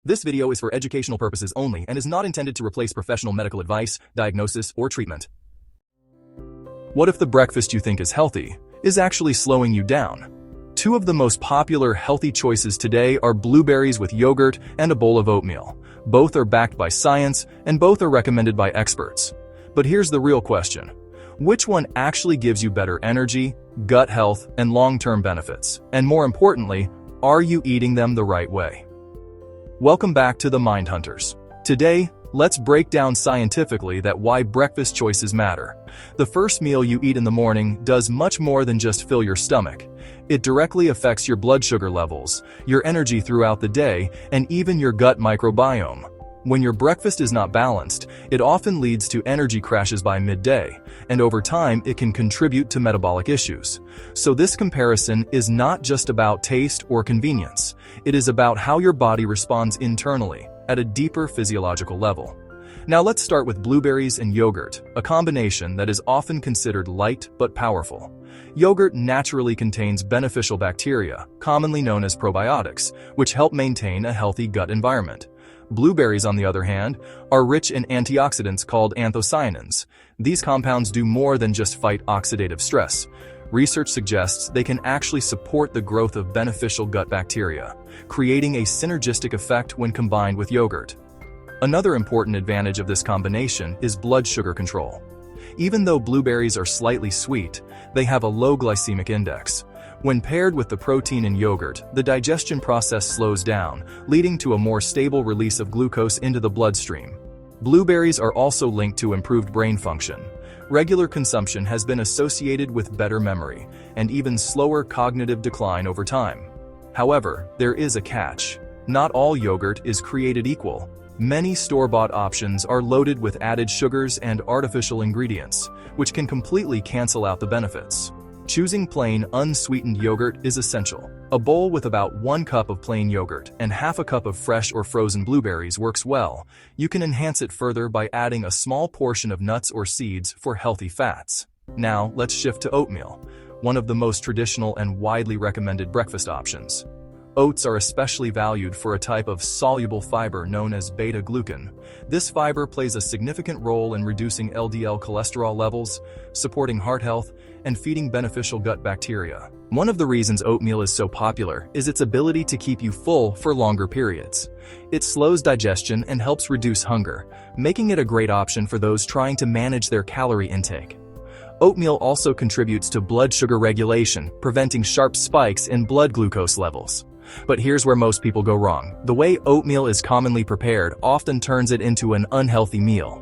This video is for educational purposes only and is not intended to replace professional medical advice, diagnosis, or treatment. What if the breakfast you think is healthy is actually slowing you down? Two of the most popular healthy choices today are blueberries with yogurt and a bowl of oatmeal. Both are backed by science and both are recommended by experts. But here's the real question. Which one actually gives you better energy, gut health, and long-term benefits? And more importantly, are you eating them the right way? Welcome back to the Mindhunters. Today, let's break down scientifically why breakfast choices matter. The first meal you eat in the morning does much more than just fill your stomach. It directly affects your blood sugar levels, your energy throughout the day, and even your gut microbiome. When your breakfast is not balanced, it often leads to energy crashes by midday, and over time it can contribute to metabolic issues. So this comparison is not just about taste or convenience. It is about how your body responds internally, at a deeper physiological level. Now let's start with blueberries and yogurt, a combination that is often considered light but powerful. Yogurt naturally contains beneficial bacteria, commonly known as probiotics, which help maintain a healthy gut environment. Blueberries, on the other hand, are rich in antioxidants called anthocyanins. These compounds do more than just fight oxidative stress. Research suggests they can actually support the growth of beneficial gut bacteria, creating a synergistic effect when combined with yogurt. Another important advantage of this combination is blood sugar control. Even though blueberries are slightly sweet, they have a low glycemic index. When paired with the protein in yogurt, the digestion process slows down, leading to a more stable release of glucose into the bloodstream. Blueberries are also linked to improved brain function. Regular consumption has been associated with better memory and even slower cognitive decline over time. However, there is a catch. Not all yogurt is created equal. Many store-bought options are loaded with added sugars and artificial ingredients, which can completely cancel out the benefits. Choosing plain, unsweetened yogurt is essential. A bowl with about 1 cup of plain yogurt and half a cup of fresh or frozen blueberries works well. You can enhance it further by adding a small portion of nuts or seeds for healthy fats. Now, let's shift to oatmeal, one of the most traditional and widely recommended breakfast options. Oats are especially valued for a type of soluble fiber known as beta-glucan. This fiber plays a significant role in reducing LDL cholesterol levels, supporting heart health, and feeding beneficial gut bacteria. One of the reasons oatmeal is so popular is its ability to keep you full for longer periods. It slows digestion and helps reduce hunger, making it a great option for those trying to manage their calorie intake. Oatmeal also contributes to blood sugar regulation, preventing sharp spikes in blood glucose levels. But here's where most people go wrong. The way oatmeal is commonly prepared often turns it into an unhealthy meal.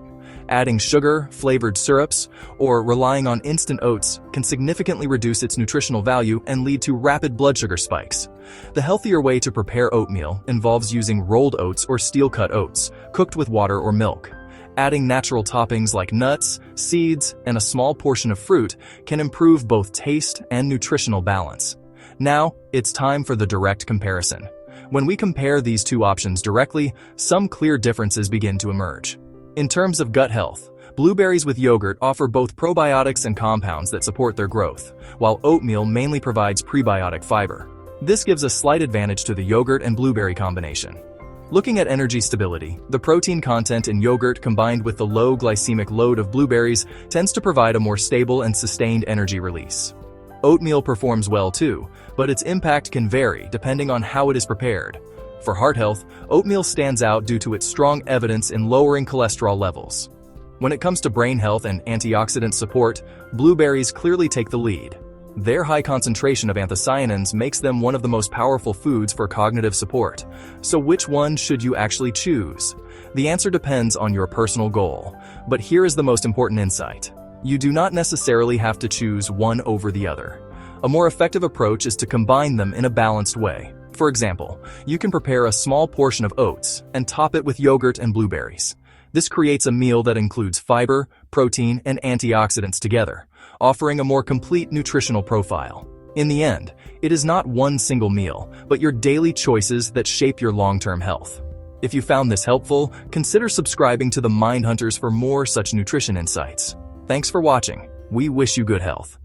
Adding sugar, flavored syrups, or relying on instant oats can significantly reduce its nutritional value and lead to rapid blood sugar spikes. The healthier way to prepare oatmeal involves using rolled oats or steel-cut oats, cooked with water or milk. Adding natural toppings like nuts, seeds, and a small portion of fruit can improve both taste and nutritional balance. Now, it's time for the direct comparison. When we compare these two options directly, some clear differences begin to emerge. In terms of gut health, blueberries with yogurt offer both probiotics and compounds that support their growth, while oatmeal mainly provides prebiotic fiber. This gives a slight advantage to the yogurt and blueberry combination. Looking at energy stability, the protein content in yogurt combined with the low glycemic load of blueberries tends to provide a more stable and sustained energy release. Oatmeal performs well too, but its impact can vary depending on how it is prepared. For heart health, oatmeal stands out due to its strong evidence in lowering cholesterol levels. When it comes to brain health and antioxidant support, blueberries clearly take the lead. Their high concentration of anthocyanins makes them one of the most powerful foods for cognitive support. So which one should you actually choose? The answer depends on your personal goal, but here is the most important insight. You do not necessarily have to choose one over the other. A more effective approach is to combine them in a balanced way. For example, you can prepare a small portion of oats and top it with yogurt and blueberries. This creates a meal that includes fiber, protein, and antioxidants together, offering a more complete nutritional profile. In the end, it is not one single meal, but your daily choices that shape your long-term health. If you found this helpful, consider subscribing to the Mindhunters for more such nutrition insights. Thanks for watching. We wish you good health.